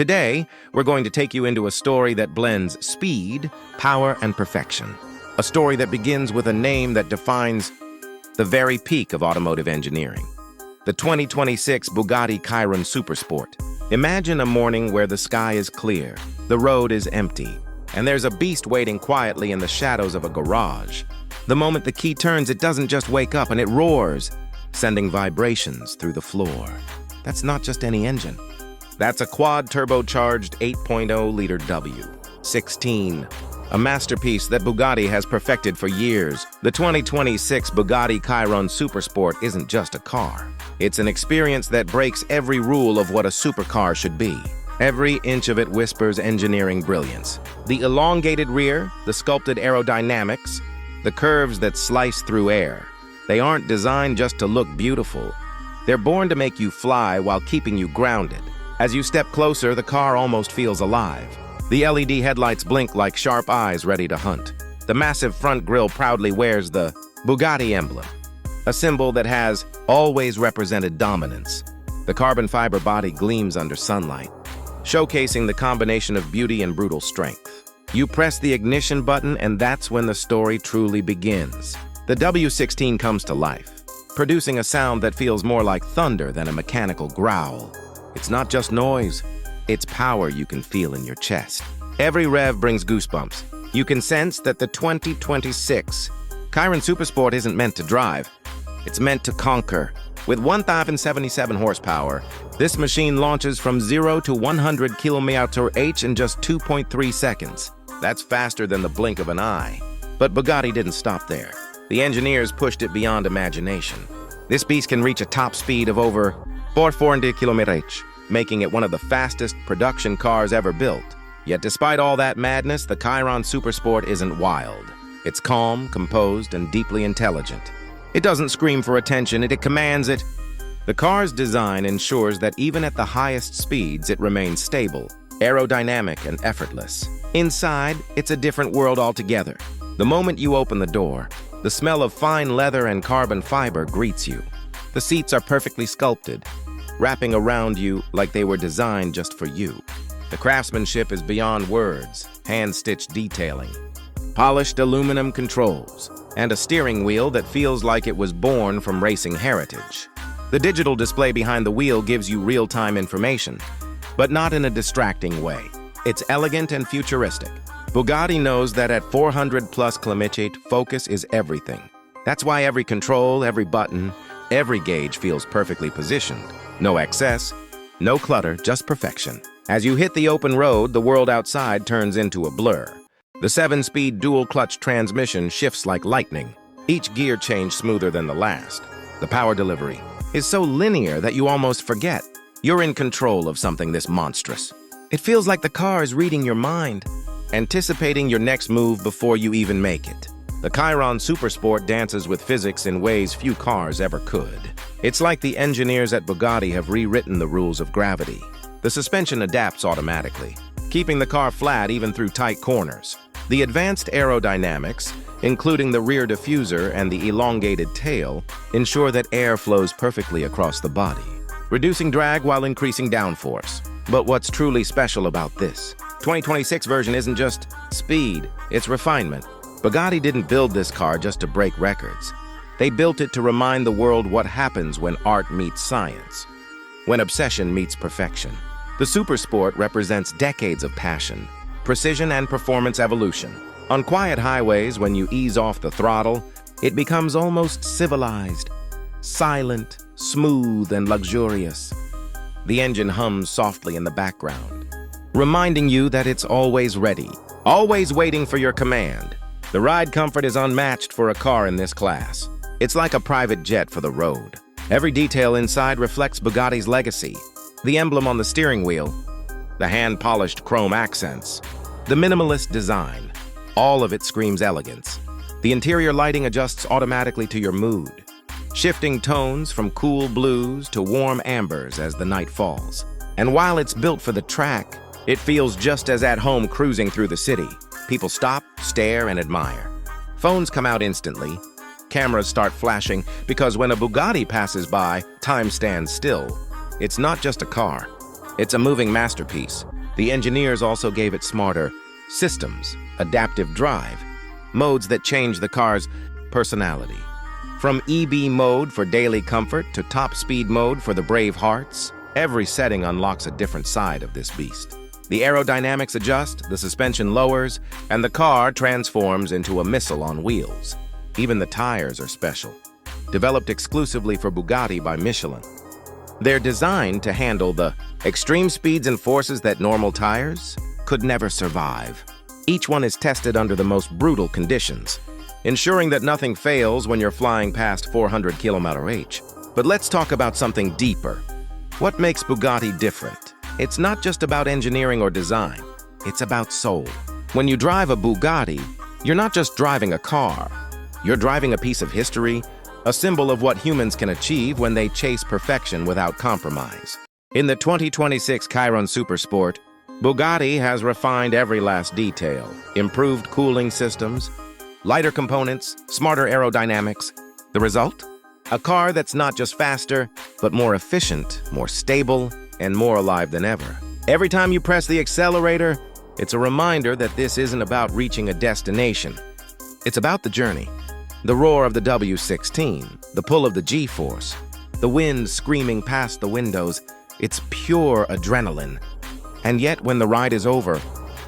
Today, we're going to take you into a story that blends speed, power, and perfection. A story that begins with a name that defines the very peak of automotive engineering. The 2026 Bugatti Chiron Supersport. Imagine a morning where the sky is clear, the road is empty, and there's a beast waiting quietly in the shadows of a garage. The moment the key turns, it doesn't just wake up, and it roars, sending vibrations through the floor. That's not just any engine. That's a quad-turbocharged 8.0-liter W16, a masterpiece that Bugatti has perfected for years. The 2026 Bugatti Chiron Supersport isn't just a car. It's an experience that breaks every rule of what a supercar should be. Every inch of it whispers engineering brilliance. The elongated rear, the sculpted aerodynamics, the curves that slice through air. They aren't designed just to look beautiful. They're born to make you fly while keeping you grounded. As you step closer, the car almost feels alive. The LED headlights blink like sharp eyes ready to hunt. The massive front grille proudly wears the Bugatti emblem, a symbol that has always represented dominance. The carbon fiber body gleams under sunlight, showcasing the combination of beauty and brutal strength. You press the ignition button, and that's when the story truly begins. The W16 comes to life, producing a sound that feels more like thunder than a mechanical growl. It's not just noise, it's power you can feel in your chest. Every rev brings goosebumps. You can sense that the 2026 Chiron Supersport isn't meant to drive, it's meant to conquer. With 1,077 horsepower, this machine launches from 0 to 100 km/h in just 2.3 seconds. That's faster than the blink of an eye. But Bugatti didn't stop there. The engineers pushed it beyond imagination. This beast can reach a top speed of over 440 km/h, making it one of the fastest production cars ever built. Yet despite all that madness, the Chiron Supersport isn't wild. It's calm, composed, and deeply intelligent. It doesn't scream for attention, it commands it. The car's design ensures that even at the highest speeds, it remains stable, aerodynamic, and effortless. Inside, it's a different world altogether. The moment you open the door, the smell of fine leather and carbon fiber greets you. The seats are perfectly sculpted, wrapping around you like they were designed just for you. The craftsmanship is beyond words, hand-stitched detailing, polished aluminum controls, and a steering wheel that feels like it was born from racing heritage. The digital display behind the wheel gives you real-time information, but not in a distracting way. It's elegant and futuristic. Bugatti knows that at 400+ km/h, focus is everything. That's why every control, every button, every gauge feels perfectly positioned. No excess, no clutter, just perfection. As you hit the open road, the world outside turns into a blur. The 7-speed dual-clutch transmission shifts like lightning, each gear change smoother than the last. The power delivery is so linear that you almost forget you're in control of something this monstrous. It feels like the car is reading your mind, anticipating your next move before you even make it. The Chiron Supersport dances with physics in ways few cars ever could. It's like the engineers at Bugatti have rewritten the rules of gravity. The suspension adapts automatically, keeping the car flat even through tight corners. The advanced aerodynamics, including the rear diffuser and the elongated tail, ensure that air flows perfectly across the body, reducing drag while increasing downforce. But what's truly special about this 2026 version isn't just speed, it's refinement. Bugatti didn't build this car just to break records. They built it to remind the world what happens when art meets science, when obsession meets perfection. The Supersport represents decades of passion, precision, and performance evolution. On quiet highways, when you ease off the throttle, it becomes almost civilized, silent, smooth, and luxurious. The engine hums softly in the background, reminding you that it's always ready, always waiting for your command. The ride comfort is unmatched for a car in this class. It's like a private jet for the road. Every detail inside reflects Bugatti's legacy. The emblem on the steering wheel, the hand-polished chrome accents, the minimalist design. All of it screams elegance. The interior lighting adjusts automatically to your mood, shifting tones from cool blues to warm ambers as the night falls. And while it's built for the track, it feels just as at home cruising through the city. People stop, stare, and admire. Phones come out instantly. Cameras start flashing because when a Bugatti passes by, time stands still. It's not just a car. It's a moving masterpiece. The engineers also gave it smarter systems, adaptive drive, modes that change the car's personality. From EB mode for daily comfort to top speed mode for the brave hearts, every setting unlocks a different side of this beast. The aerodynamics adjust, the suspension lowers, and the car transforms into a missile on wheels. Even the tires are special, developed exclusively for Bugatti by Michelin. They're designed to handle the extreme speeds and forces that normal tires could never survive. Each one is tested under the most brutal conditions, ensuring that nothing fails when you're flying past 400 km/h. But let's talk about something deeper. What makes Bugatti different? It's not just about engineering or design. It's about soul. When you drive a Bugatti, you're not just driving a car. You're driving a piece of history, a symbol of what humans can achieve when they chase perfection without compromise. In the 2026 Chiron Supersport, Bugatti has refined every last detail, improved cooling systems, lighter components, smarter aerodynamics. The result? A car that's not just faster, but more efficient, more stable, and more alive than ever. Every time you press the accelerator, it's a reminder that this isn't about reaching a destination. It's about the journey. The roar of the W16, the pull of the G-force, the wind screaming past the windows, it's pure adrenaline. And yet when the ride is over,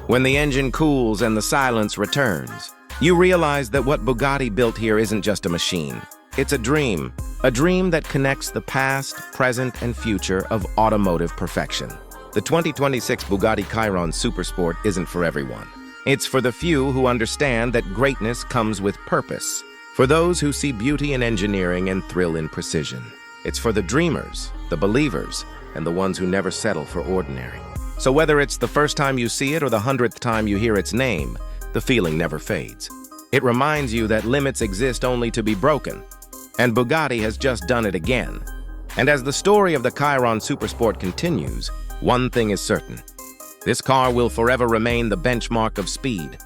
when the engine cools and the silence returns, you realize that what Bugatti built here isn't just a machine. It's a dream that connects the past, present, and future of automotive perfection. The 2026 Bugatti Chiron Supersport isn't for everyone. It's for the few who understand that greatness comes with purpose, for those who see beauty in engineering and thrill in precision. It's for the dreamers, the believers, and the ones who never settle for ordinary. So whether it's the first time you see it or the 100th time you hear its name, the feeling never fades. It reminds you that limits exist only to be broken. And Bugatti has just done it again. And as the story of the Chiron Supersport continues, one thing is certain. This car will forever remain the benchmark of speed,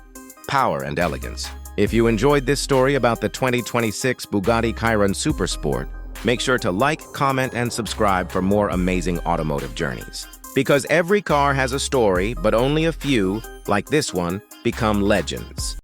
power, and elegance. If you enjoyed this story about the 2026 Bugatti Chiron Supersport, make sure to like, comment, and subscribe for more amazing automotive journeys. Because every car has a story, but only a few, like this one, become legends.